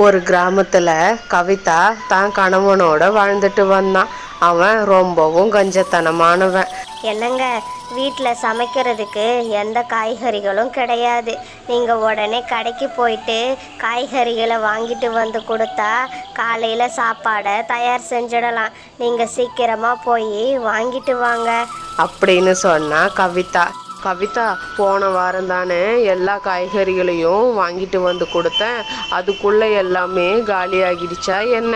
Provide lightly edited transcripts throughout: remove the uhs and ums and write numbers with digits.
ஒரு கிராமத்துல கவிதா தான் கணவனோட வாழ்ந்துட்டு வந்தான். அவன் ரொம்பவும் கஞ்சத்தனமானவன். என்னங்க, வீட்டில் சமைக்கிறதுக்கு எந்த காய்கறிகளும் கிடையாது. நீங்கள் உடனே கடைக்கு போயிட்டு காய்கறிகளை வாங்கிட்டு வந்து கொடுத்தா காலையில் சாப்பாடை தயார் செஞ்சிடலாம். நீங்கள் சீக்கிரமாக போய் வாங்கிட்டு வாங்க அப்படின்னு சொன்னா கவிதா. கவிதா, போன வாரம் தானே எல்லா காய்கறிகளையும் வாங்கிட்டு வந்து கொடுத்தேன். அதுக்குள்ளே எல்லாமே காலியாகிடுச்சா என்ன?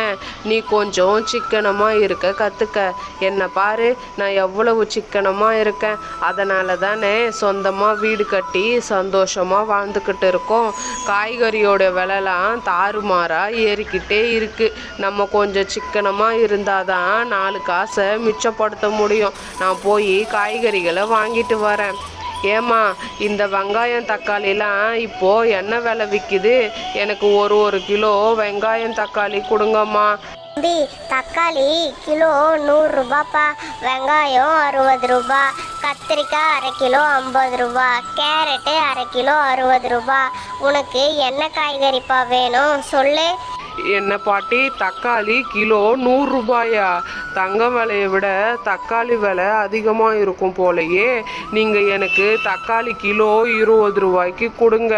நீ கொஞ்சம் சிக்கனமாக இருக்க கற்றுக்க. என்னை பாரு, நான் எவ்வளவு சிக்கனமாக இருக்கேன். அதனால தானே சொந்தமாக வீடு கட்டி சந்தோஷமாக வாழ்ந்துக்கிட்டு இருக்கோம். காய்கறியோட விலைலாம் தாறுமாறாக ஏறிக்கிட்டே இருக்குது. நம்ம கொஞ்சம் சிக்கனமாக இருந்தால் தான் 4 காசை மிச்சப்படுத்த முடியும். நான் போய் காய்கறிகளை வாங்கிட்டு வரேன். ஏம்மா, இந்த வெங்காயம் தக்காளிலாம் இப்போது என்ன விலை விற்கிது? எனக்கு ஒரு கிலோ வெங்காயம் தக்காளி கொடுங்கம்மா. தம்பி, தக்காளி கிலோ 100 ரூபாப்பா. வெங்காயம் 60 ரூபா. கத்திரிக்காய் அரை கிலோ 50 ரூபா. கேரட்டு அரை கிலோ 60 ரூபா. உனக்கு என்ன காய்கறிப்பா வேணும் சொல்லு. என்ன பாட்டி, தக்காளி கிலோ 100 ரூபாயா? தங்கம் விலையை விட தக்காளி விலை அதிகமாக இருக்கும் போலையே. நீங்கள் எனக்கு தக்காளி கிலோ 20 ரூபாய்க்கு கொடுங்க.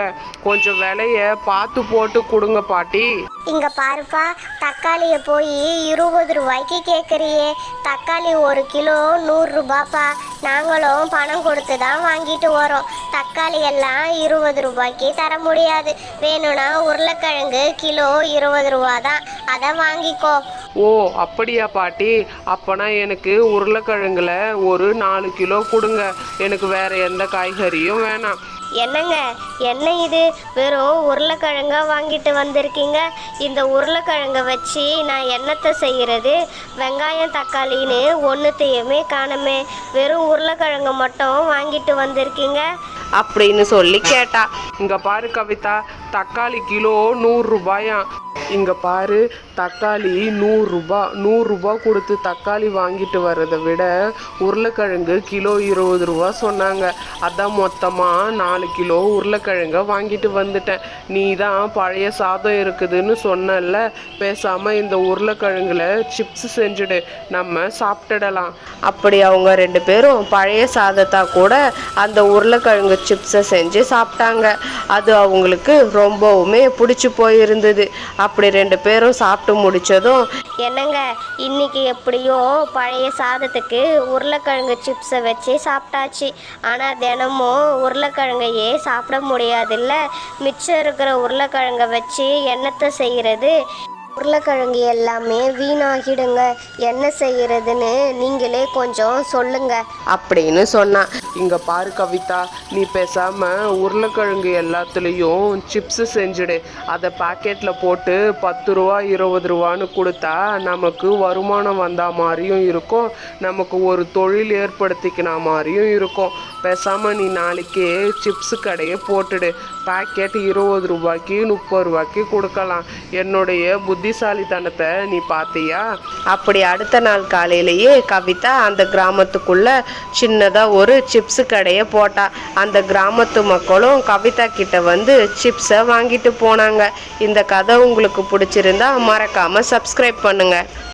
கொஞ்சம் விலையை பார்த்து போட்டு கொடுங்க பாட்டி. இங்கே பாருப்பா, தக்காளியை போய் 20 ரூபாய்க்கு கேட்குறியே. தக்காளி 1 கிலோ 100 ரூபாப்பா. நாங்களும் பணம் கொடுத்து தான் வாங்கிட்டு வரோம். தக்காளி எல்லாம் 20 ரூபாய்க்கு தர முடியாது. வேணும்னா உருளைக்கிழங்கு கிலோ 20 ரூபா தான், அதை வாங்கிக்கோ. ஓ, அப்படியா பாட்டி? அப்போனா எனக்கு உருளைக்கிழங்குல ஒரு 4 கிலோ கொடுங்க. எனக்கு வேற எந்த காய்கறியும் வேணாம். என்னங்க, என்ன இது வெறும் உருளைக்கிழங்கா வாங்கிட்டு வந்திருக்கீங்க? இந்த உருளைக்கிழங்கை வச்சு நான் என்னத்தை செய்கிறது? வெங்காயம் தக்காளின்னு ஒன்றுத்தையுமே காணுமே, வெறும் உருளைக்கிழங்கு மட்டும் வாங்கிட்டு வந்திருக்கீங்க அப்படின்னு சொல்லி கேட்டா. இங்க பாரு கவிதா, தக்காளி கிலோ 100 ரூபாயா? இங்க பாரு, தக்காளி 100 ரூபா. 100 ரூபா கொடுத்து தக்காளி வாங்கிட்டு வர்றதை விட உருளைக்கிழங்கு கிலோ 20 ரூபா சொன்னாங்க. அதான் மொத்தமாக 4 கிலோ உருளைக்கிழங்க வாங்கிட்டு வந்துட்டேன். நீ தான் பழைய சாதம் இருக்குதுன்னு சொன்னல, பேசாமல் இந்த உருளைக்கிழங்குல சிப்ஸ் செஞ்சுடு, நம்ம சாப்பிட்டுடலாம். அப்படி அவங்க 2 பேரும் பழைய சாதத்தா கூட அந்த உருளைக்கிழங்கு சிப்ஸை செஞ்சு சாப்பிட்டாங்க. அது அவங்களுக்கு ரொம்பவுமே பிடிச்சி போயிருந்தது. அப்படி 2 பேரும் சாப்பிட்டு முடிச்சதும், என்னங்க, இன்னைக்கு எப்படியோ பழைய சாதத்துக்கு உருளைக்கிழங்கு சிப்ஸை வச்சு சாப்பிட்டாச்சு. ஆனால் தினமும் உருளைக்கிழங்கையே சாப்பிட முடியாதுல்ல. மிச்சம் இருக்கிற உருளைக்கிழங்கை வச்சு என்னத்தை செய்கிறது? உருளைக்கிழங்கு எல்லாமே வீணாகிடுங்க. என்ன செய்யறதுன்னு நீங்களே கொஞ்சம் சொல்லுங்க அப்படின்னு சொன்னான். இங்க பாரு கவிதா, நீ பேசாம உருளைக்கிழங்கு எல்லாத்துலேயும் சிப்ஸ் செஞ்சுடு. அதை பாக்கெட்ல போட்டு 10 ரூபா 20 ரூபான்னு கொடுத்தா நமக்கு வருமானம் வந்தா மாதிரியும் இருக்கும், நமக்கு ஒரு தொழில் ஏற்படுத்திக்கின மாதிரியும் இருக்கும். பேசாம நீ நாளைக்கே சிப்ஸ் கடையை போட்டுடு. பாக்கெட் 20 ரூபாய்க்கு 30 ரூபாய்க்கு கொடுக்கலாம். என்னுடைய புத்திசாலித்தனத்தை நீ பார்த்தியா? அப்படி அடுத்த நாள் காலையிலேயே கவிதா அந்த கிராமத்துக்குள்ள சின்னதா ஒரு சிப்ஸ் கடையை போட்டா. அந்த கிராமத்து மக்களும் கவிதா கிட்ட வந்து சிப்ஸை வாங்கிட்டு போனாங்க. இந்த கதை உங்களுக்கு பிடிச்சிருந்தா மறக்காம சப்ஸ்கிரைப் பண்ணுங்க.